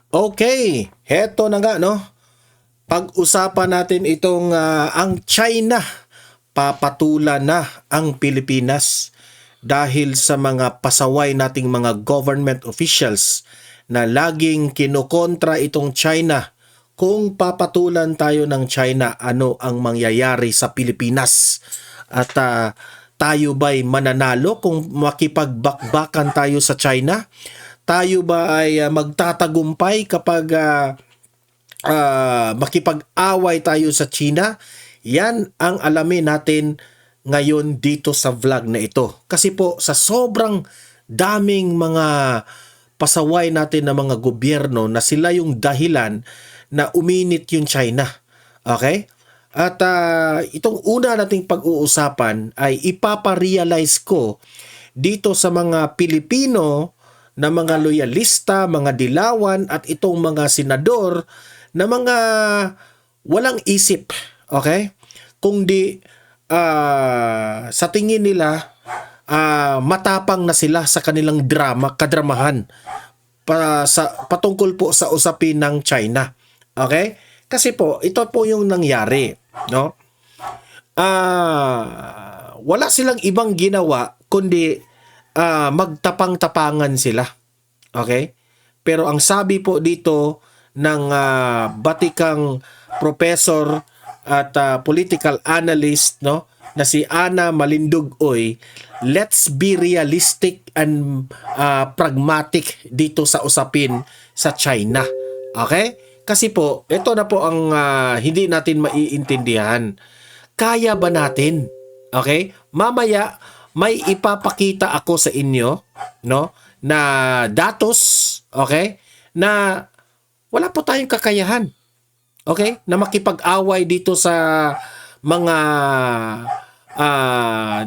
Okay, heto na nga no. Pag-usapan natin itong ang China papatulan na ang Pilipinas dahil sa mga pasaway nating mga government officials na laging kinokontra itong China. Kung papatulan tayo ng China, ano ang mangyayari sa Pilipinas? At tayo ba'y mananalo kung makipagbakbakan tayo sa China? Tayo ba ay magtatagumpay kapag makipag-away tayo sa China? Yan ang alamin natin ngayon dito sa vlog na ito. Kasi po sa sobrang daming mga pasaway natin na mga gobyerno na sila yung dahilan na uminit yung China. Okay? At itong una nating pag-uusapan ay ipaparealize ko dito sa mga Pilipino na mga loyalista, mga dilawan at itong mga senador na mga walang isip, okay? Kung di sa tingin nila matapang na sila sa kanilang kadramahan patungkol po sa usapin ng China. Okay? Kasi po, ito po yung nangyari, no? Wala silang ibang ginawa kundi magtapang-tapangan sila. Okay? Pero ang sabi po dito ng batikang professor at political analyst, no, na si Ana Malindugoy, let's be realistic and pragmatic dito sa usapin sa China. Okay? Kasi po, ito na po ang hindi natin maiintindihan. Kaya ba natin? Okay? Mamaya may ipapakita ako sa inyo, no, na datos, okay, na wala po tayong kakayahan, okay, na makipag-away dito sa mga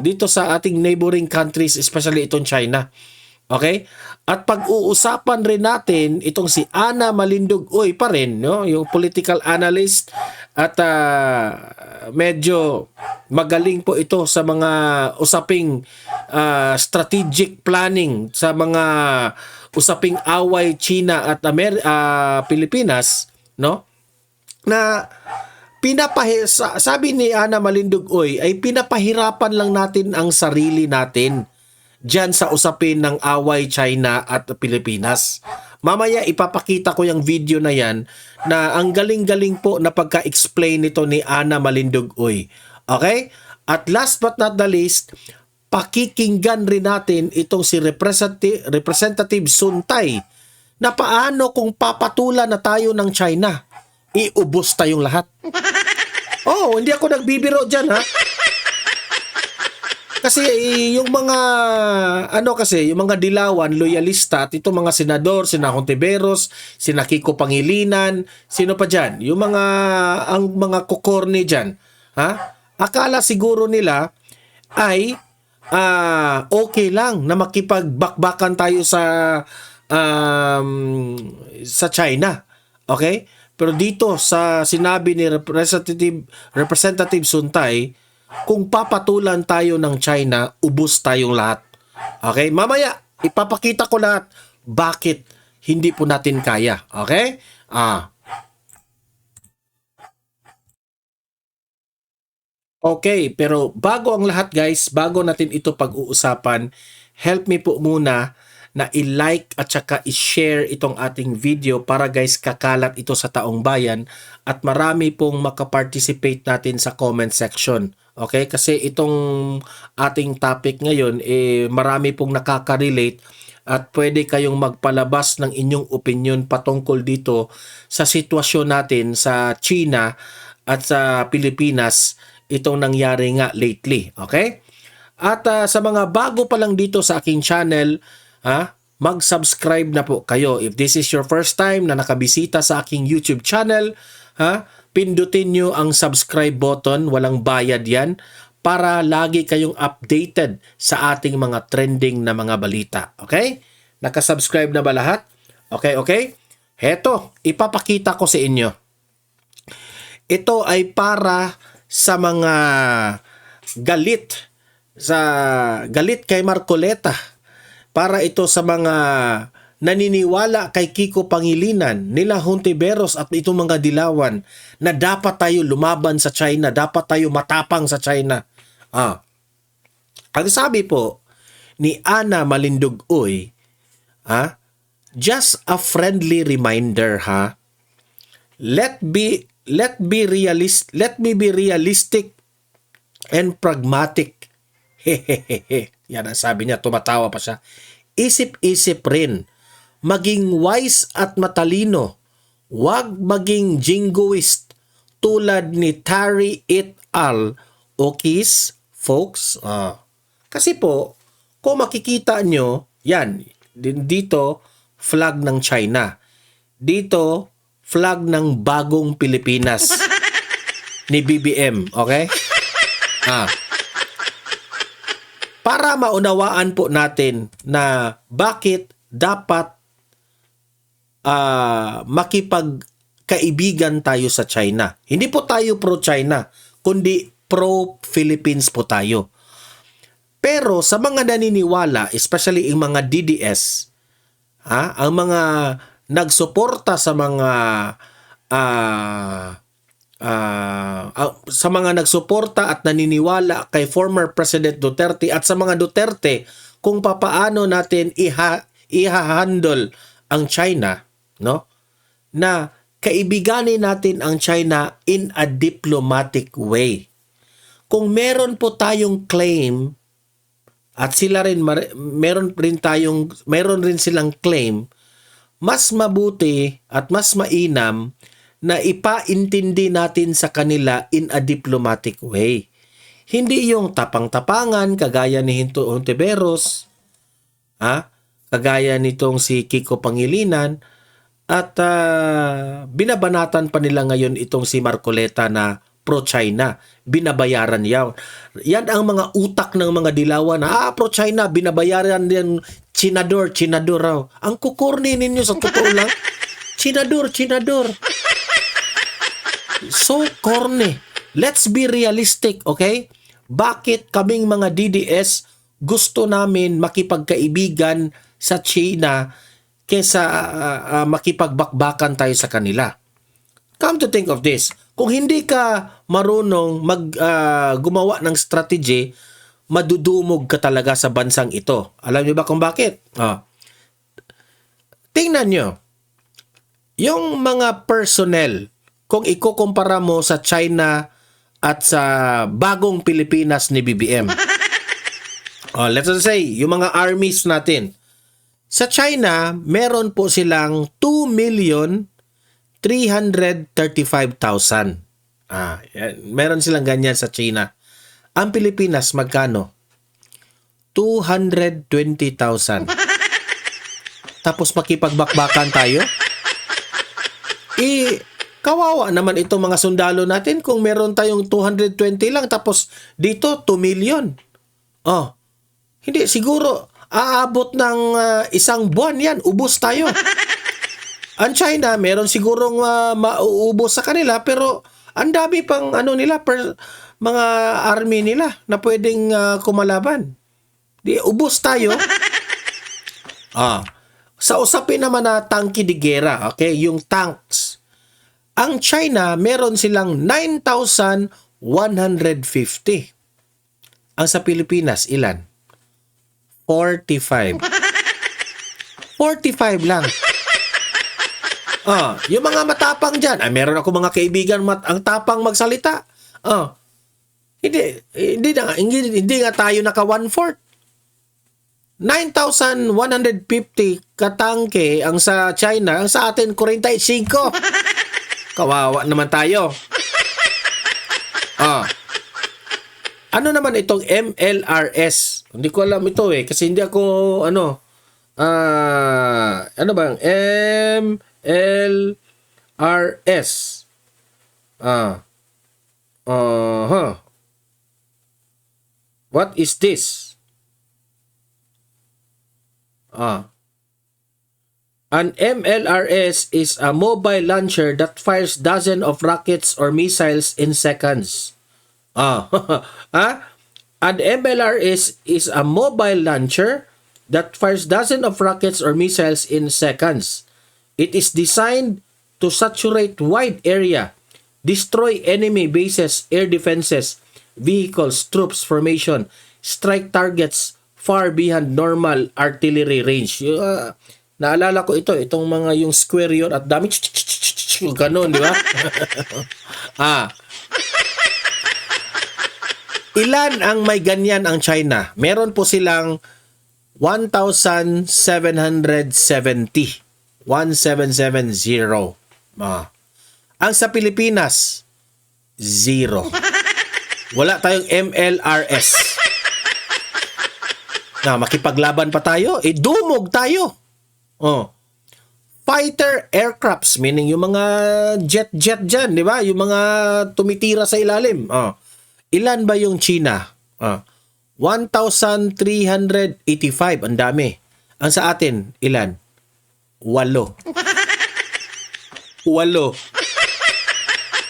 dito sa ating neighboring countries, especially itong China. Okay? At pag-uusapan rin natin itong si Ana Malindugoy pa rin, no, yung political analyst at medyo magaling po ito sa mga usaping strategic planning sa mga usaping away China at Pilipinas, no? Na sabi ni Ana Malindugoy ay pinapahirapan lang natin ang sarili natin diyan sa usapin ng away China at Pilipinas. Mamaya ipapakita ko yung video na yan na ang galing-galing po na pagka-explain nito ni Ana Malindugoy. Okay? At last but not the least, pakikinggan rin natin itong si Representative Suntay na paano kung papatulan na tayo ng China, iubos tayong lahat. Oh, hindi ako nagbibiro dyan, ha? Kasi yung mga yung mga dilawan, loyalista at itong mga senador, sina Hontiveros, sina Kiko Pangilinan, sino pa diyan? Yung mga kukorne diyan, ha? Akala siguro nila ay okay lang na makipagbakbakan tayo sa China. Okay? Pero dito sa sinabi ni Representative Suntay, kung papatulan tayo ng China, ubos tayong lahat. Okay? Mamaya, ipapakita ko lahat bakit hindi po natin kaya. Okay? Okay, pero bago ang lahat guys, bago natin ito pag-uusapan, help me po muna na i-like at saka i-share itong ating video para guys kakalat ito sa taong bayan at marami pong makaparticipate natin sa comment section. Okay? Kasi itong ating topic ngayon, marami pong nakaka-relate at pwede kayong magpalabas ng inyong opinion patungkol dito sa sitwasyon natin sa China at sa Pilipinas, itong nangyari nga lately. Okay? At sa mga bago pa lang dito sa aking channel, mag-subscribe na po kayo. If this is your first time na nakabisita sa aking YouTube channel, pindutin nyo ang subscribe button, walang bayad yan, para lagi kayong updated sa ating mga trending na mga balita. Okay? Nakasubscribe na ba lahat? Okay? Heto, ipapakita ko sa inyo. Ito ay para sa mga galit kay Marcoleta. Para ito sa mga naniniwala kay Kiko Pangilinan, nila Hontiveros at itong mga dilawan na dapat tayo lumaban sa China, dapat tayo matapang sa China. Ang sabi po ni Ana Malindugoy, just a friendly reminder, let me be realistic and pragmatic. Hehehe. Yan ang sabi niya, tumatawa pa siya. Isip-isip rin. Maging wise at matalino. Huwag maging jingoist tulad ni Tari et al. Okis, folks. Kasi po, kung makikita nyo, yan, dito, flag ng China. Dito, flag ng bagong Pilipinas ni BBM. Okay? Para maunawaan po natin na bakit dapat makipagkaibigan tayo sa China. Hindi po tayo pro-China, kundi pro-Philippines po tayo. Pero sa mga naniniwala, especially yung mga DDS, ang mga nagsuporta sa mga nagsuporta at naniniwala kay former President Duterte at sa mga Duterte kung papaano natin ihahandle ang China, no? Na kaibiganin natin ang China in a diplomatic way. Kung meron po tayong claim at sila rin meron rin silang claim, mas mabuti at mas mainam na ipaintindi natin sa kanila in a diplomatic way. Hindi yung tapang-tapangan kagaya ni Hontiveros, kagaya nitong si Kiko Pangilinan, at binabanatan pa nila ngayon itong si Marcoleta na pro-China. Binabayaran yan. Yan ang mga utak ng mga dilawan na pro-China, binabayaran din Chinador raw. Ang kukurni ninyo sa totoo lang, Chinador. So corny. Let's be realistic, okay? Bakit kaming mga DDS gusto namin makipagkaibigan sa China kesa makipagbakbakan tayo sa kanila? Come to think of this, kung hindi ka marunong gumawa ng strategy, madudumog ka talaga sa bansang ito. Alam niyo ba kung bakit? Tingnan nyo. Yung mga personnel, kung ikukumpara mo sa China at sa bagong Pilipinas ni BBM. Let's say, yung mga armies natin. Sa China, meron po silang 2,335,000. Meron silang ganyan sa China. Ang Pilipinas, magkano? 220,000. Tapos makipagbakbakan tayo? Kawawa naman itong mga sundalo natin kung meron tayong 220 lang tapos dito 2 million. Hindi, siguro aabot ng isang buwan yan. Ubos tayo. Ang China, meron sigurong mauubos sa kanila pero ang dami pang mga army nila na pwedeng kumalaban. Di, ubos tayo. Sa usapin naman na tangki de gera, okay, yung tanks. Ang China, meron silang 9,150. Ang sa Pilipinas, ilan? 45. 45 lang. Yung mga matapang dyan, meron ako mga kaibigan ang tapang magsalita. Hindi nga tayo naka 1/4. 9,150 katangke ang sa China, ang sa atin 45. Kawawa naman tayo. Ano naman itong MLRS? Hindi ko alam ito kasi hindi ako ano bang MLRS? What is this? An MLRS is a mobile launcher that fires dozens of rockets or missiles in seconds. An MLRS is a mobile launcher that fires dozens of rockets or missiles in seconds. It is designed to saturate wide area, destroy enemy bases, air defenses, vehicles, troops formation, strike targets far beyond normal artillery range. Naalala ko itong mga yung square yun at dami ganun, di ba? Ilan ang may ganyan ang China? Meron po silang 1,770. 1770. Ang sa Pilipinas, 0. Wala tayong MLRS. Na makipaglaban pa tayo, dumog tayo. Fighter aircrafts, meaning yung mga jet dyan, di ba? Yung mga tumitira sa ilalim. Ilan ba yung China? 1,385. Ang dami. Ang sa atin, ilan? 8.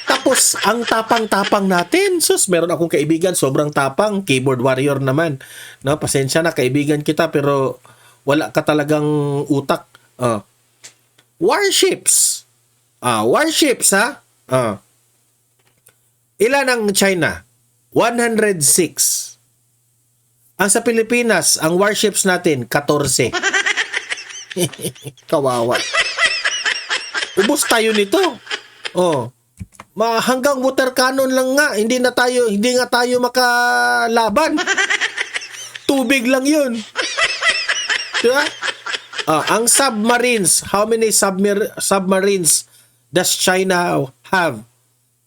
Tapos, ang tapang-tapang natin. Sus, meron akong kaibigan, sobrang tapang. Keyboard warrior naman. No, pasensya na, kaibigan kita, pero wala ka talagang utak. Warships. Warships, ha? Ilan ang China? 106. Ang sa Pilipinas, ang warships natin, 14. Kawawa. Ubus tayo nito. Hanggang water cannon lang nga, hindi nga tayo makalaban. Tubig lang 'yun. Diba? Ang submarines, how many submarines does China have?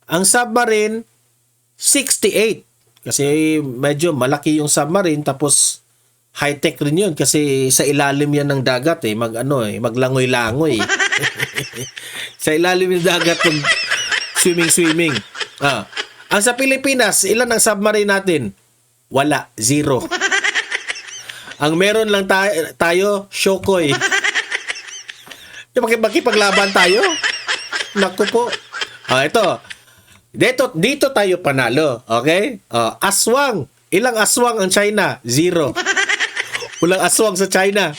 Ang submarine 68. Kasi medyo malaki yung submarine, tapos high-tech rin yun kasi sa ilalim yan ng dagat maglangoy-langoy. Sa ilalim ng dagat swimming. Ang sa Pilipinas, ilan ang submarine natin? Wala, 0. Ang meron lang tayo, Shokoy. Makipaglaban tayo? Naku po. Dito tayo panalo. Okay? Aswang. Ilang aswang ang China? 0. Walang aswang sa China.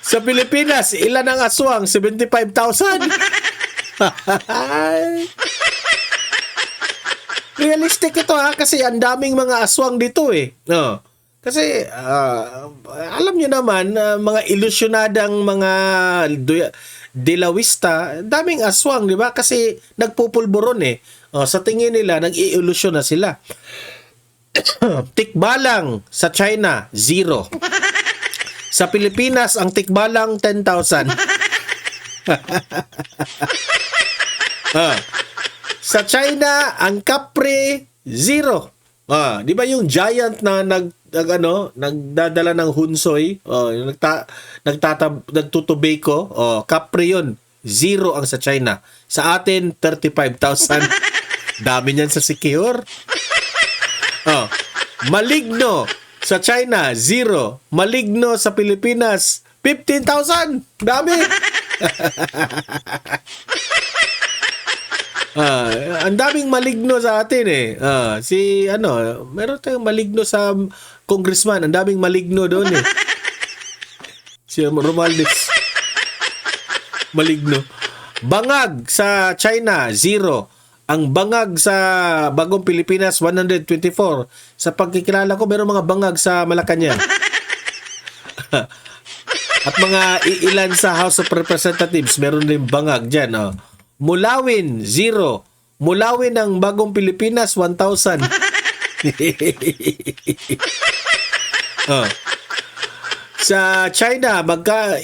Sa Pilipinas, ilan ang aswang? 75,000. Realistic ito kasi ang daming mga aswang dito Kasi alam niyo naman, mga ilusyonadang mga Delawista, daming aswang, di ba? Kasi nagpupulburon sa tingin nila, nag-i-ilusyon na sila. Tikbalang sa China, 0. Sa Pilipinas, ang tikbalang 10,000. Sa China, ang kapre, 0. Di ba yung giant na nagdadala ng hunsoy, nagtutubeko, kapre yun, 0 ang sa China. Sa atin, 35,000. Dami niyan sa Secure. Maligno sa China, 0. Maligno sa Pilipinas, 15,000. Dami. Ang daming maligno sa atin meron tayong maligno sa congressman. Ang daming maligno doon Si Romualdez. Maligno. Bangag sa China, 0. Ang bangag sa Bagong Pilipinas, 124. Sa pagkikilala ko, meron mga bangag sa Malacanang. At mga ilan sa House of Representatives, meron din bangag dyan. Mulawin, 0. Mulawin ng Bagong Pilipinas, 1,000. Sa China,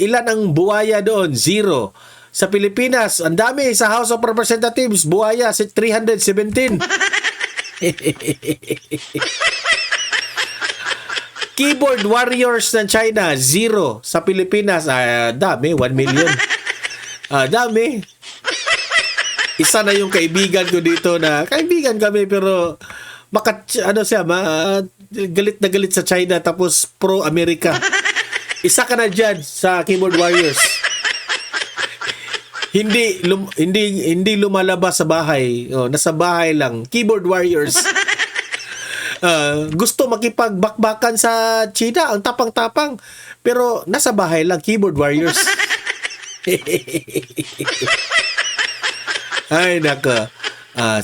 ilan ang buwaya doon? 0. Sa Pilipinas, ang dami sa House of Representatives, buhaya, 317. Keyboard warriors ng China, 0. Sa Pilipinas, dami, 1 million. Dami. Isa na yung kaibigan ko dito na, kaibigan kami pero galit na galit sa China tapos pro-America. Isa ka na dyan sa keyboard warriors. Hindi lumalabas sa bahay. Nasa bahay lang. Keyboard warriors. Gusto makipagbakbakan sa China, ang tapang-tapang. Pero nasa bahay lang, keyboard warriors. Ay, nako.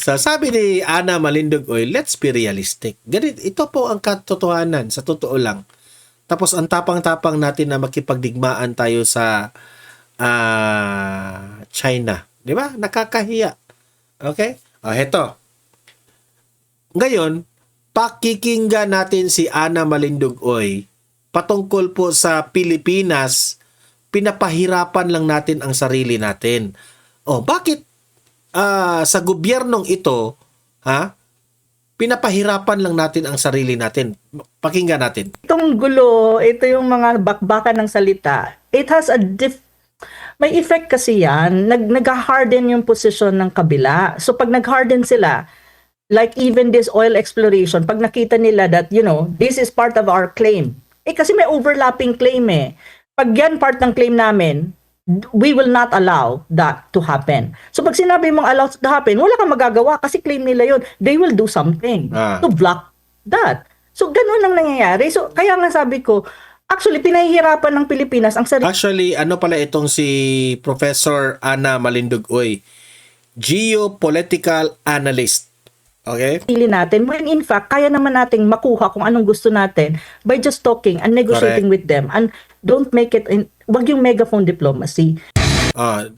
So sabi ni Ana Malindogoy, let's be realistic. Ito po ang katotohanan, sa totoo lang. Tapos ang tapang-tapang natin na makipagdigmaan tayo sa China. Di ba? Nakakahiya. Okay? Heto. Ngayon, pakikinggan natin si Ana Malindogoy patungkol po sa Pilipinas, pinapahirapan lang natin ang sarili natin. Bakit sa gobyernong ito, pinapahirapan lang natin ang sarili natin? Pakinggan natin. Itong gulo, ito yung mga bakbakan ng salita. It has may effect kasi yan. Nag-harden yung position ng kabila. So pag nag-harden sila, like even this oil exploration, pag nakita nila that, this is part of our claim. Kasi may overlapping claim eh. Pag yan part ng claim namin, we will not allow that to happen. So pag sinabi mong allow to happen, wala kang magagawa kasi claim nila yun. They will do something to block that. So ganun ang nangyayari. So kaya nga sabi ko, actually pinahihirapan ng Pilipinas ang sarili. Actually, pala itong si Professor Ana Malindogoy, geopolitical analyst. Okay? Natin, when in fact, kaya naman nating makuha kung anong gusto natin by just talking and negotiating with them. And don't make it, wag yung megaphone diplomacy.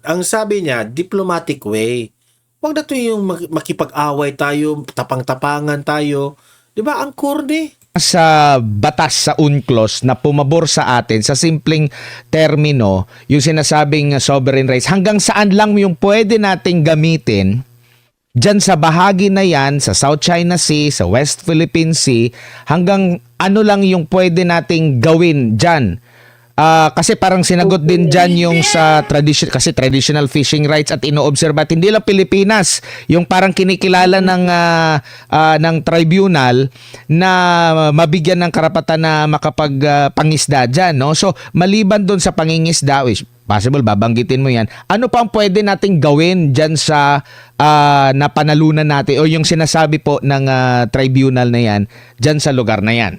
Ang sabi niya, diplomatic way. Wag na to yung makipag-away tayo, tapang-tapangan tayo. Di ba? Ang corny. Sa batas sa UNCLOS na pumabor sa atin sa simpleng termino, yung sinasabing sovereign rights, hanggang saan lang yung pwede nating gamitin dyan sa bahagi na yan, sa South China Sea, sa West Philippine Sea, hanggang ano lang yung pwede nating gawin dyan. Kasi parang sinagot din dyan yung sa traditional fishing rights at ino-observe at hindi lang Pilipinas, yung parang kinikilala ng tribunal na mabigyan ng karapatan na makapagpangisda dyan, no? So maliban doon sa pangingisda, possible babanggitin mo yan, ano pa ang pwede nating gawin dyan sa napanalunan natin o yung sinasabi po ng tribunal na yan dyan sa lugar na yan?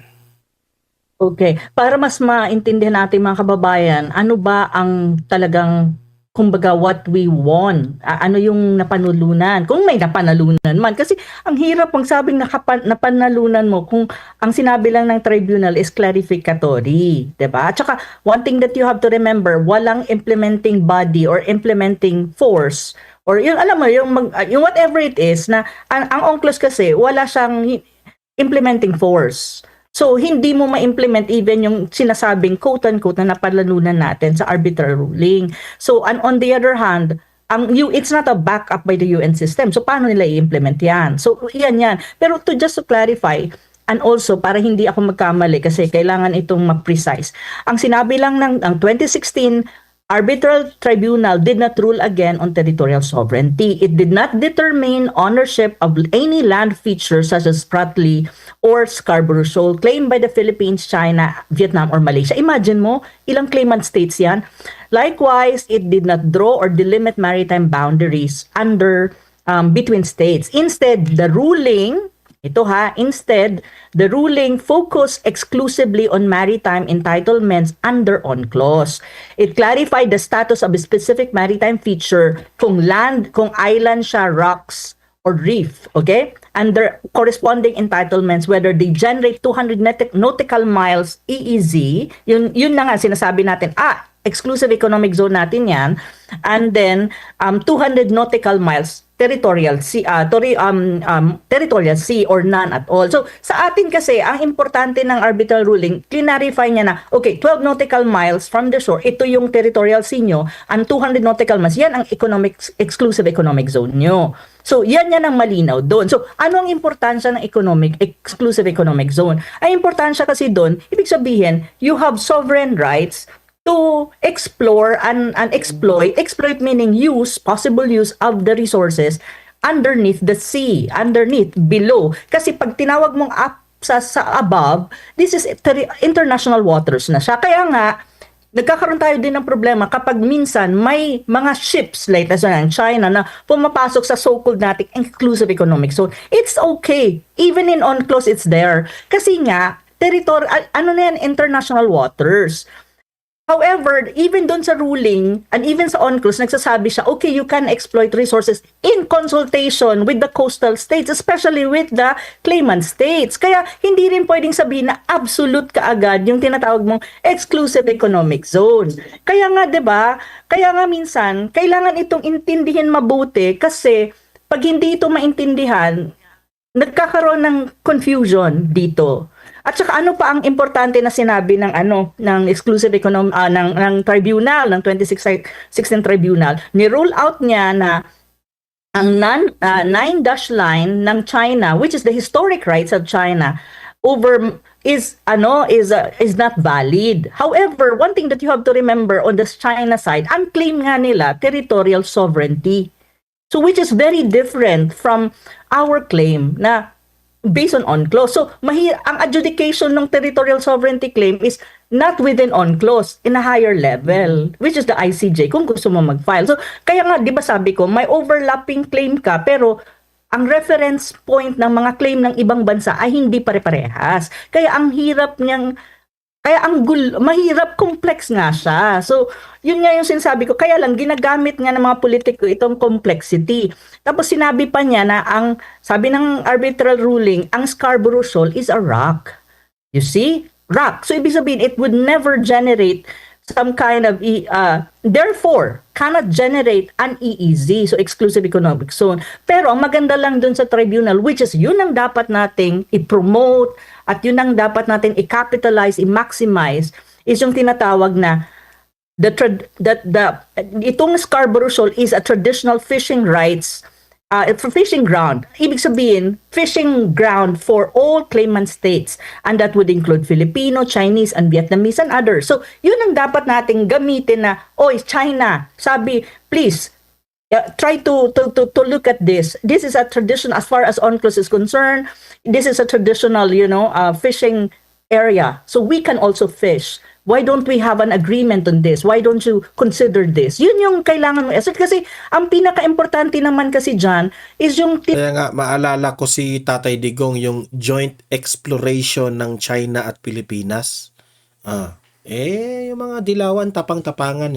Okay. Para mas maintindihan natin mga kababayan, ano ba ang talagang, kumbaga, what we won? Ano yung napanulunan? Kung may napanalunan man. Kasi ang hirap magsabing napanalunan mo kung ang sinabi lang ng tribunal is clarificatory. Diba? At saka, one thing that you have to remember, walang implementing body or implementing force or yung, alam mo, yung whatever it is, na ang UNCLOS kasi, wala siyang implementing force. So, hindi mo ma-implement even yung sinasabing quote-unquote na napalalunan natin sa arbitral ruling. So, on the other hand, it's not a backup by the UN system. So, paano nila i-implement yan? So, yan. Pero just to clarify, and also, para hindi ako magkamali kasi kailangan itong ma-precise. Ang sinabi lang ng 2016, Arbitral Tribunal did not rule again on territorial sovereignty. It did not determine ownership of any land features such as Spratly or Scarborough Shoal claimed by the Philippines, China, Vietnam, or Malaysia. Imagine mo, ilang claimant states yan. Likewise, it did not draw or delimit maritime boundaries between states. Instead, the ruling focused exclusively on maritime entitlements under UNCLOS. It clarified the status of a specific maritime feature kung island siya, rocks, or reef, okay? Under corresponding entitlements, whether they generate 200 nautical miles EEZ, yun na nga sinasabi natin, exclusive economic zone natin yan, and then 200 nautical miles territorial sea or none at all. So sa atin kasi ang importante ng arbitral ruling, clarify niya na 12 nautical miles from the shore, ito yung territorial sea nyo, and 200 nautical miles, yan ang exclusive economic zone nyo. So yan ang malinaw doon. So ano ang importansya ng exclusive economic zone? Ang importansya kasi doon, ibig sabihin, you have sovereign rights to explore and exploit meaning possible use of the resources underneath the sea, below. Kasi pag tinawag mong up sa above, this is international waters na siya. Kaya nga, nagkakaroon tayo din ng problema kapag minsan may mga ships like as in China na pumapasok sa so-called nating exclusive economic zone. It's okay. Even in UNCLOS, it's there. Kasi nga, territory, ano na yan, international waters. However, even doon sa ruling and even sa UNCLOS, nagsasabi siya, okay, you can exploit resources in consultation with the coastal states, especially with the claimant states. Kaya hindi rin pwedeng sabihin na absolute kaagad yung tinatawag mong exclusive economic zone. Kaya nga, 'di ba? Kaya nga minsan, kailangan itong intindihin mabuti kasi pag hindi ito maintindihan, nagkakaroon ng confusion dito. At saka ano pa ang importante na sinabi ng ng exclusive economic ng tribunal ng 2016 tribunal, ni-rule out niya na ang nine-dash line ng China, which is the historic rights of China, is not valid. However, one thing that you have to remember on the China side, ang claim nga nila territorial sovereignty. So which is very different from our claim na based on UNCLOS. So, ang adjudication ng territorial sovereignty claim is not within UNCLOS, in a higher level, which is the ICJ, kung gusto mo mag-file. So, kaya nga, di ba sabi ko, may overlapping claim ka, pero ang reference point ng mga claim ng ibang bansa ay hindi pare-parehas. Kaya ang hirap niyang, mahirap, complex nga siya. So, yun nga yung sinasabi ko. Kaya lang, ginagamit nga ng mga politiko itong complexity. Tapos sinabi pa niya na sabi ng arbitral ruling, ang Scarborough Shoal is a rock. You see? Rock. So, ibig sabihin, it would never generate some kind of, therefore, cannot generate an EEZ, so exclusive economic zone. Pero ang maganda lang dun sa tribunal, which is yun ang dapat nating i-promote at yun ang dapat natin i-capitalize, i-maximize, is yung tinatawag na itong Scarborough Shoal is a traditional fishing rights, fishing ground. Ibig sabihin, fishing ground for all claimant states. And that would include Filipino, Chinese, and Vietnamese, and others. So, yun ang dapat nating gamitin na, China, sabi, please, try to look at this. This is a tradition, as far as UNCLOS is concerned, this is a traditional, fishing area. So, we can also fish. Why don't we have an agreement on this? Why don't you consider this? Yun yung kailangan mo. Kasi ang pinaka-importante naman kasi dyan is yung... Kaya nga, maalala ko si Tatay Digong, yung joint exploration ng China at Pilipinas. Yung mga dilawan, tapang-tapangan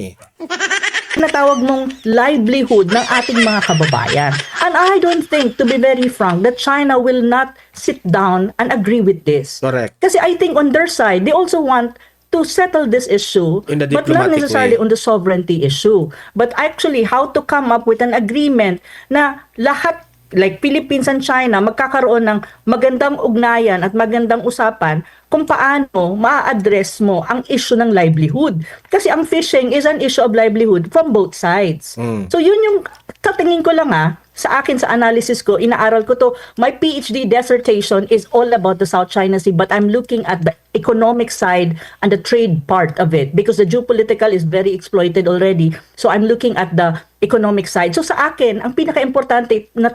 Natawag mong livelihood ng ating mga kababayan. And I don't think, to be very frank, that China will not sit down and agree with this. Correct. Kasi I think on their side, they also want to settle this issue, in a but not diplomatic necessarily way. on the sovereignty issue. But actually, how to come up with an agreement na lahat, like Philippines and China, magkakaroon ng magandang ugnayan at magandang usapan kung paano ma-address mo ang issue ng livelihood. Kasi ang fishing is an issue of livelihood from both sides. So yun yung katingin ko lang sa akin, sa analysis ko, inaaral ko to. My PhD dissertation is all about the South China Sea, but I'm looking at the economic side and the trade part of it because the geopolitical is very exploited already. So I'm looking at the economic side. So sa akin, ang pinaka-importante na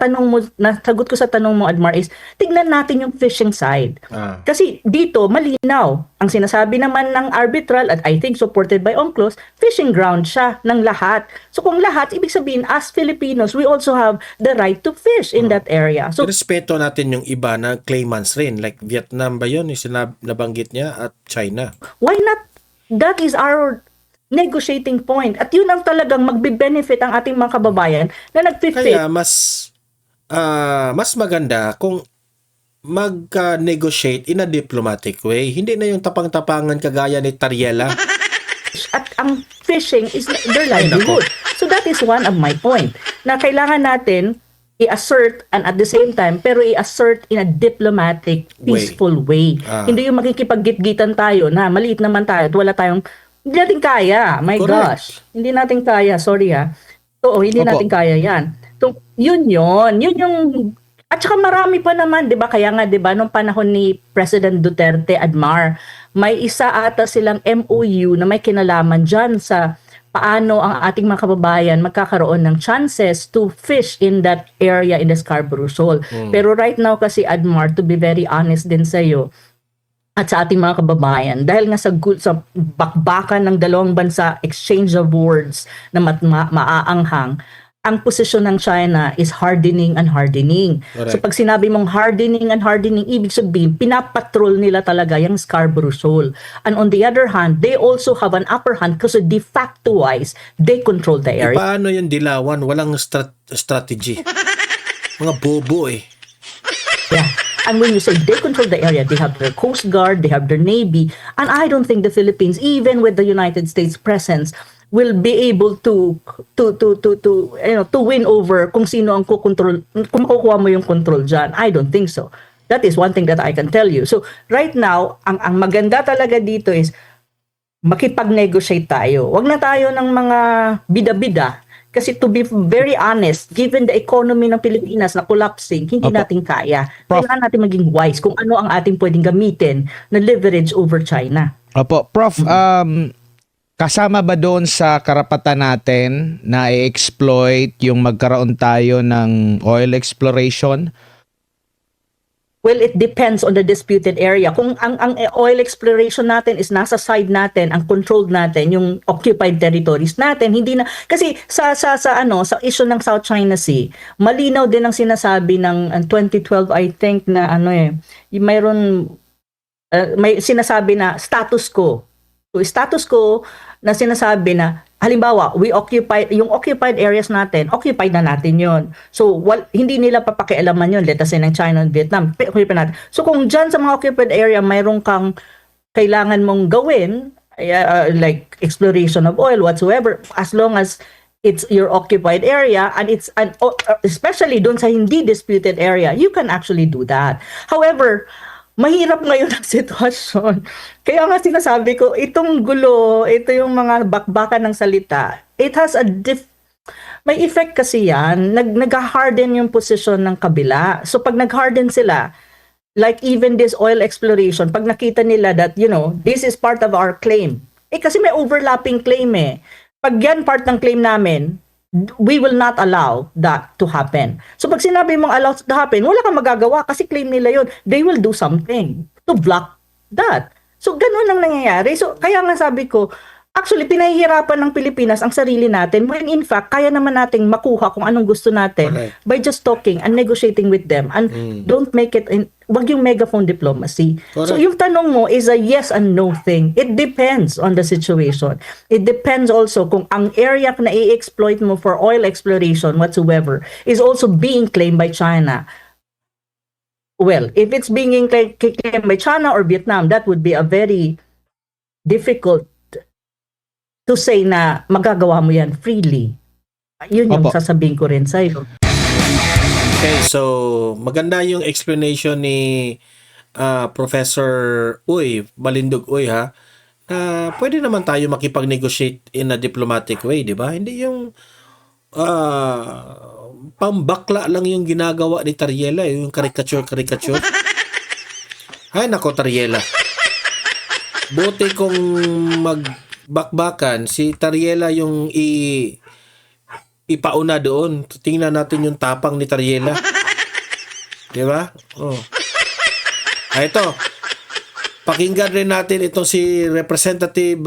sagot ko sa tanong mo, Admar, is tignan natin yung fishing side. Kasi dito, malinaw. Ang sinasabi naman ng arbitral, at I think supported by UNCLOS, fishing ground siya ng lahat. So kung lahat, ibig sabihin, as Filipinos, we also have the right to fish in that area. So Respeto natin yung iba na claimants rin. Like Vietnam ba yun? Yung nabanggit niya at China. why not? That is our negotiating point. At yun ang talagang magbe-benefit ang ating mga kababayan na nag-fit. Kaya mas maganda kung mag-negotiate in a diplomatic way. Hindi na yung tapang-tapangan kagaya ni Tariela. At ang fishing is their livelihood. So that is one of my point. Na kailangan natin i-assert and at the same time, pero i-assert in a diplomatic, peaceful way. Hindi yung makikipag-gitgitan tayo na maliit naman tayo at wala tayong, hindi natin kaya. My Correct. gosh. Hindi natin kaya. Sorry Oo, hindi Opo. natin kaya yan. So, yun yung at saka marami pa naman, 'di ba? Kaya nga 'di ba nung panahon ni President Duterte, Admar, may isa ata silang MOU na may kinalaman diyan sa paano ang ating mga kababayan magkakaroon ng chances to fish in that area in the Scarborough Shoal. Pero right now kasi, Admar, to be very honest din sa iyo, at sa ating mga kababayan dahil nga sa bakbakan ng dalawang bansa, exchange of words na maaanghang, ang posisyon ng China is hardening and hardening. So Correct. pag sinabi mong hardening and hardening, ibig sabihin pinapatrol nila talaga yung Scarborough Shoal. And on the other hand, they also have an upper hand kasi de facto wise, they control the area. Paano yung dilawan? Walang strategy. Mga bobo eh. Yeah. And when you say they control the area, they have their Coast Guard, they have their Navy, and I don't think the Philippines, even with the United States presence, will be able to win over kung sino ang kukontrol, kung makukuha mo yung control dyan. I don't think so. That is one thing that I can tell you. So right now, ang maganda talaga dito is makipag-negotiate tayo. Wag na tayo ng mga bida-bida. Kasi to be very honest, given the economy ng Pilipinas na collapsing, hindi Opo. natin kaya. Prof. Kailangan natin maging wise kung ano ang ating pwedeng gamitin na leverage over China. Opo, Prof, kasama ba doon sa karapatan natin na i-exploit yung magkaroon tayo ng oil exploration? Well, it depends on the disputed area. Kung ang oil exploration natin is nasa side natin, ang controlled natin, yung occupied territories natin, hindi na kasi sa issue ng South China Sea, malinaw din ang sinasabi ng 2012 I think na mayroon may sinasabi na status quo. So status quo na sinasabi na halimbawa, yung occupied areas natin, occupied na natin yon. So, hindi nila papakialaman yun, let us say ng China and Vietnam, occupied natin. So, kung dyan sa mga occupied area, mayroon kang kailangan mong gawin, like exploration of oil, whatsoever, as long as it's your occupied area, and especially doon sa hindi disputed area, you can actually do that. However, mahirap ngayon ang sitwasyon. Kaya nga sinasabi ko, itong gulo, ito yung mga bakbakan ng salita, it has may effect kasi yan, nag-harden yung position ng kabila. So pag nag-harden sila, like even this oil exploration, pag nakita nila that, this is part of our claim. Kasi may overlapping claim eh. Pag yan part ng claim namin, we will not allow that to happen. So pag sinabi mong allow to happen, wala kang magagawa kasi claim nila yun. They will do something to block that. So ganun ang nangyayari. So kaya nga sabi ko, actually pinahihirapan ng Pilipinas ang sarili natin when in fact kaya naman nating makuha kung anong gusto natin Correct. by just talking and negotiating with them and don't make it wag yung megaphone diplomacy. Correct. So yung tanong mo is a yes and no thing. It depends on the situation. It depends also kung ang area na i-exploit mo for oil exploration whatsoever is also being claimed by China. Well, if it's being claimed by China or Vietnam, that would be a very difficult to say na magagawa mo yan freely. Yun yung Opo. sasabihin ko rin sa'yo. Okay, so maganda yung explanation ni Professor Uy, Balindog Uy ha, na pwede naman tayo makipag-negotiate in a diplomatic way, di ba? Hindi yung pambakla lang yung ginagawa ni Tariela, yung caricature. Ay nako, Tariela. Buti kung magbakbakan, si Tariela yung ipauna doon. Tingnan natin yung tapang ni Tariela. Di ba? Oh. Ito. Pakinggan rin natin itong si Representative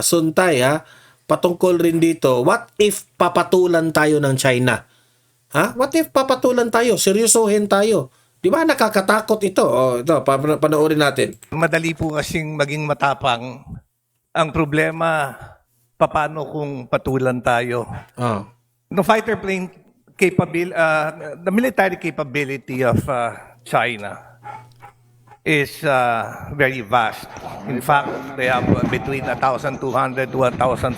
Suntay ha. Patungkol rin dito. What if papatulan tayo ng China? Ha? What if papatulan tayo? Seryosohin tayo. Di ba nakakatakot ito? Oh, ito, panoorin natin. Madali po kasing maging matapang. Ang problema, paano kung patulan tayo? Oh. The fighter plane the military capability of China is very vast. In fact, they have between 1,200 to 1,500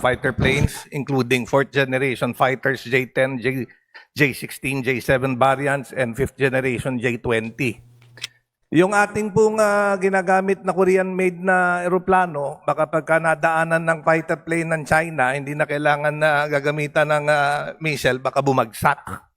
fighter planes, including fourth generation fighters, J-10, J-16, J-7 variants, and fifth generation J-20. Yung ating pong ginagamit na Korean-made na eroplano, baka pagka nadaanan ng fighter plane ng China, hindi na kailangan na gagamitan ng missile, baka bumagsak.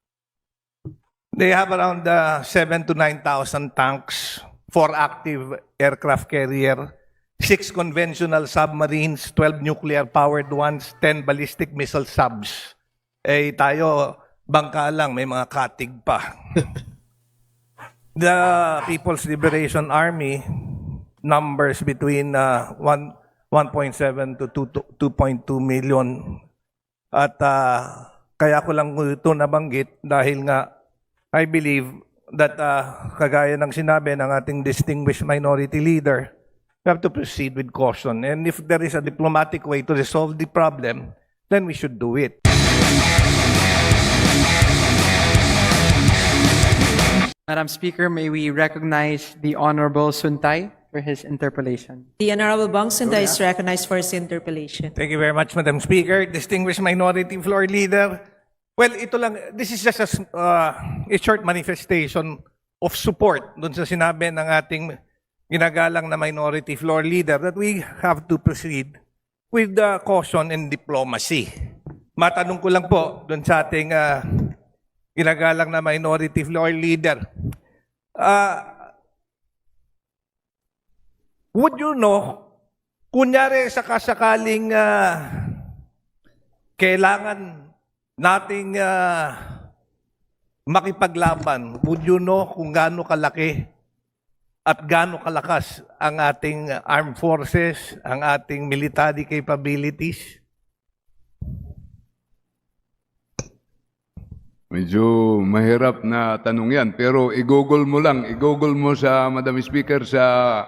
They have around 7,000 to 9,000 tanks, 4 active aircraft carrier, 6 conventional submarines, 12 nuclear-powered ones, 10 ballistic missile subs. Eh tayo, bangka lang, may mga katig pa. The People's Liberation Army numbers between 1.7 to 2.2 million. At kaya ko lang ito nabanggit dahil nga I believe that kagaya ng sinabi ng ating distinguished minority leader, we have to proceed with caution. And if there is a diplomatic way to resolve the problem, then we should do it. Madam Speaker, may we recognize the Honorable Suntay for his interpellation. The Honorable Bong Sunday is recognized for his interpellation. Thank you very much, Madam Speaker. Distinguished Minority Floor Leader. Well, ito lang, this is just a short manifestation of support dun sa sinabi ng ating ginagalang na Minority Floor Leader that we have to proceed with caution and diplomacy. Matanong ko lang po dun sa ating ginagalang na Minority Floor Leader. Would you know, kunyari sa kasakaling kailangan nating makipaglaban, would you know kung gaano kalaki at gaano kalakas ang ating armed forces, ang ating military capabilities? Medyo mahirap na tanong yan. Pero i-google mo lang. I-google mo sa, Madam Speaker, sa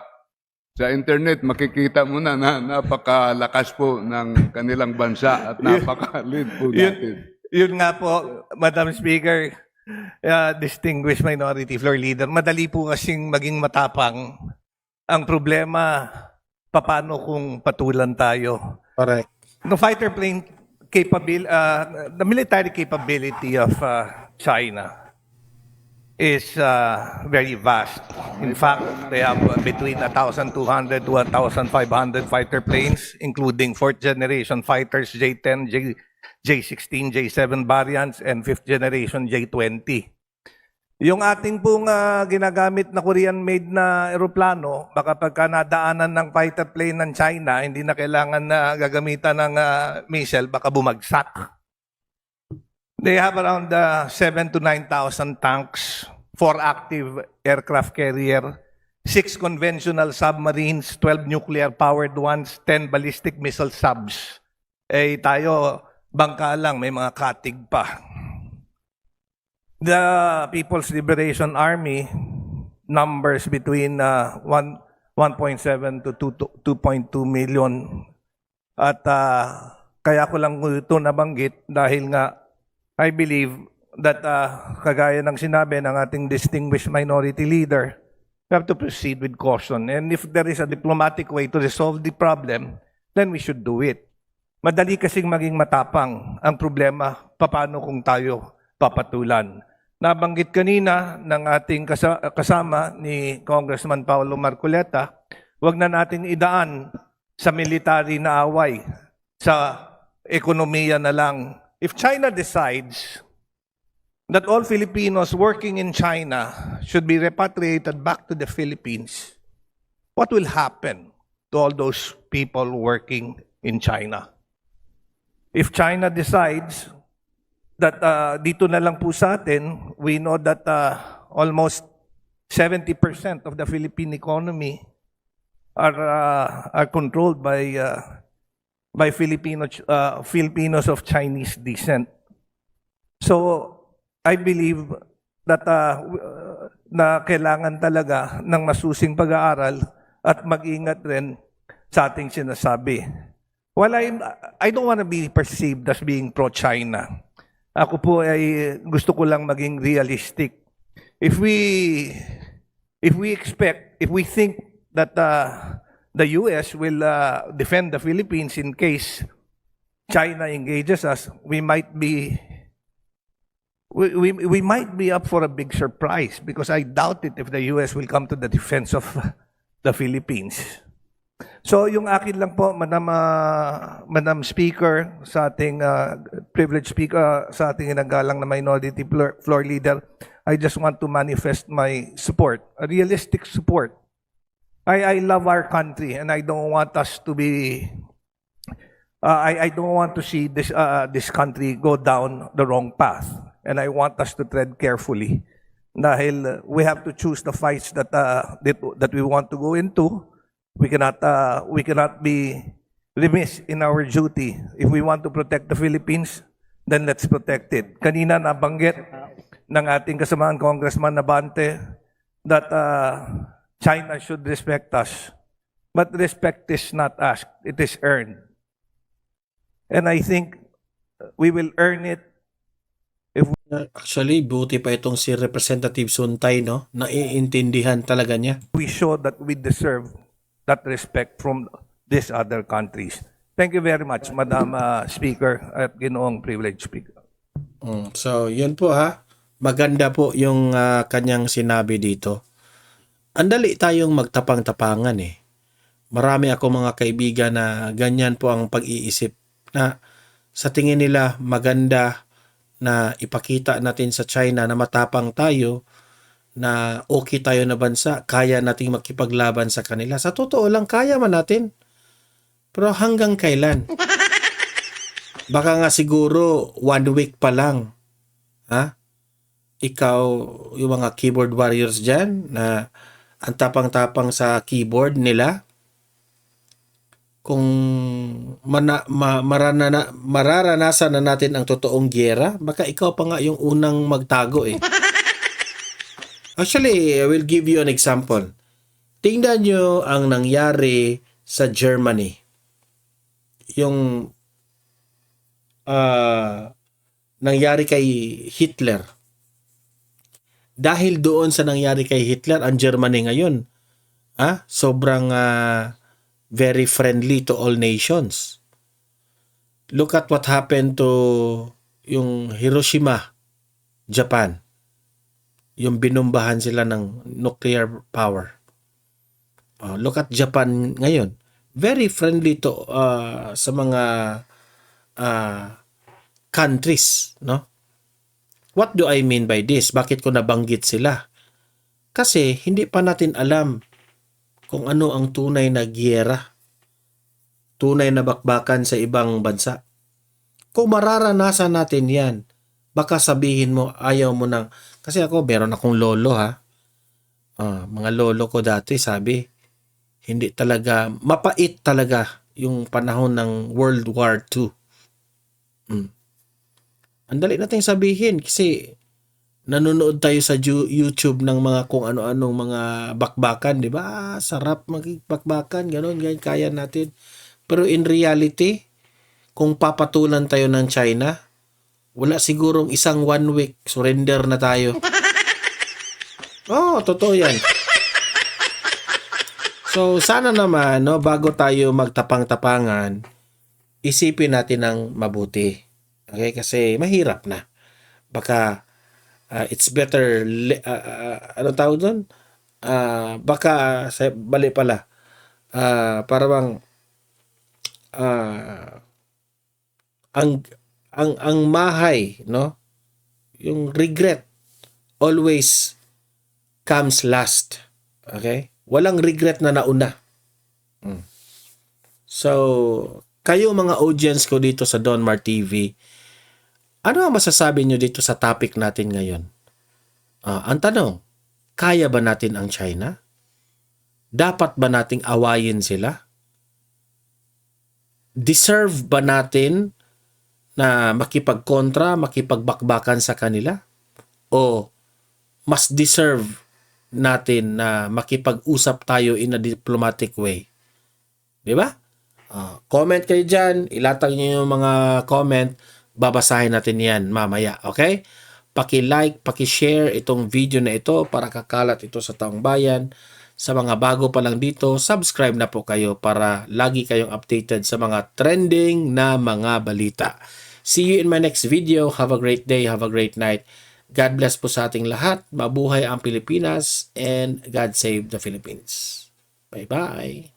internet. Makikita mo na napakalakas po ng kanilang bansa at napaka-lead po natin. Yun nga po, Madam Speaker, distinguished minority floor leader, madali po kasing maging matapang. Ang problema, paano kung patulan tayo? Correct. The fighter plane the military capability of China is very vast. In fact, they have between 1,200 to 1,500 fighter planes, including fourth generation fighters J-10, J-16, J-7 variants, and fifth generation J-20. Yung ating pong ginagamit na Korean-made na eroplano, baka pagka nadaanan ng fighter plane ng China, hindi na kailangan na gagamitan ng missile, baka bumagsak. They have around 7,000 to 9,000 tanks, 4 active aircraft carrier, 6 conventional submarines, 12 nuclear-powered ones, 10 ballistic missile subs. Eh tayo, bangka lang, may mga katig pa. The People's Liberation Army numbers between 1.7 to 2.2 million. At kaya ko lang ito nabanggit dahil nga I believe that kagaya ng sinabi ng ating distinguished minority leader, we have to proceed with caution. And if there is a diplomatic way to resolve the problem, then we should do it. Madali kasing maging matapang. Ang problema, paano kung tayo papatulan? Nabanggit kanina ng ating kasama ni Congressman Paulo Marcoleta, wag na natin idaan sa military na away, sa ekonomiya na lang. If China decides that all Filipinos working in China should be repatriated back to the Philippines, what will happen to all those people working in China? If China decides that dito na lang po sa atin, we know that almost 70% of the Philippine economy are controlled by Filipinos of Chinese descent. So I believe that na kailangan talaga ng masusing pag-aaral at mag-ingat rin sa ating sinasabi. Well, I don't want to be perceived as being pro-China. Ako po ay gusto ko lang maging realistic. If we think that the US will defend the Philippines in case China engages us, we might be up for a big surprise because I doubt it if the US will come to the defense of the Philippines. So yung akin lang po, Madam Speaker, sa ating privileged speaker, sa ating inagalang na minority floor leader, I just want to manifest my support, a realistic support. I love our country and I don't want us to be, I don't want to see this country go down the wrong path. And I want us to tread carefully. Dahil we have to choose the fights that we want to go into. We cannot be remiss in our duty. If we want to protect the Philippines, then let's protect it. Kanina nabanggit ng ating kasamahan Congressman Nabante that China should respect us. But respect is not asked, it is earned. And I think we will earn it. Actually, buti pa itong si Representative Suntay, no? Naiintindihan talaga niya. We show that we deserve that respect from these other countries. Thank you very much, Madam Speaker at Ginoong Privilege Speaker. So, yun po ha. Maganda po yung kanyang sinabi dito. Andali tayong magtapang-tapangan eh. Marami ako mga kaibigan na ganyan po ang pag-iisip na sa tingin nila maganda na ipakita natin sa China na matapang tayo, na okay tayo na bansa, kaya nating makipaglaban sa kanila. Sa totoo lang, kaya man natin. Pero hanggang kailan? Baka nga siguro 1 week pa lang. Ha? Ikaw, yung mga keyboard warriors dyan, na ang tapang-tapang sa keyboard nila, kung mararanasan na natin ang totoong giyera, baka ikaw pa nga yung unang magtago eh. Actually, I will give you an example. Tingnan nyo ang nangyari sa Germany. Yung nangyari kay Hitler. Dahil doon sa nangyari kay Hitler, ang Germany ngayon, sobrang very friendly to all nations. Look at what happened to yung Hiroshima, Japan. Yung binumbahan sila ng nuclear power. Look at Japan ngayon. Very friendly to sa mga countries, no? What do I mean by this? Bakit ko nabanggit sila? Kasi hindi pa natin alam kung ano ang tunay na giyera, tunay na bakbakan sa ibang bansa. Kung mararanasan natin yan, baka sabihin mo, ayaw mo nang, kasi ako, meron akong lolo ha. Mga lolo ko dati, sabi, hindi talaga, mapait talaga yung panahon ng World War II. Ang dali natin sabihin kasi nanonood tayo sa YouTube ng mga kung ano-anong mga bakbakan, di ba? Sarap magbakbakan, gano'n, kaya natin. Pero in reality, kung papatulan tayo ng China, wala sigurong 1 week, surrender na tayo. Totoo yan. So, sana naman, no, bago tayo magtapang-tapangan, isipin natin ng mabuti. Okay? Kasi mahirap na. Baka, it's better, ano tawag doon? Baka, bali pala, para bang, ang mahay, no? Yung regret always comes last. Okay? Walang regret na nauna. So, kayo mga audience ko dito sa Donmar TV, ano ang masasabi nyo dito sa topic natin ngayon? Ang tanong, kaya ba natin ang China? Dapat ba nating awayin sila? Deserve ba natin na makipagkontra, makipagbakbakan sa kanila? O mas deserve natin na makipag-usap tayo in a diplomatic way? Di ba? Comment kayo dyan, ilatag nyo yung mga comment, babasahin natin yan mamaya, okay? Paki-like, paki-share itong video na ito para kakalat ito sa taong bayan. Sa mga bago pa lang dito, subscribe na po kayo para lagi kayong updated sa mga trending na mga balita. See you in my next video. Have a great day, have a great night. God bless po sa ating lahat. Mabuhay ang Pilipinas and God save the Philippines. Bye-bye.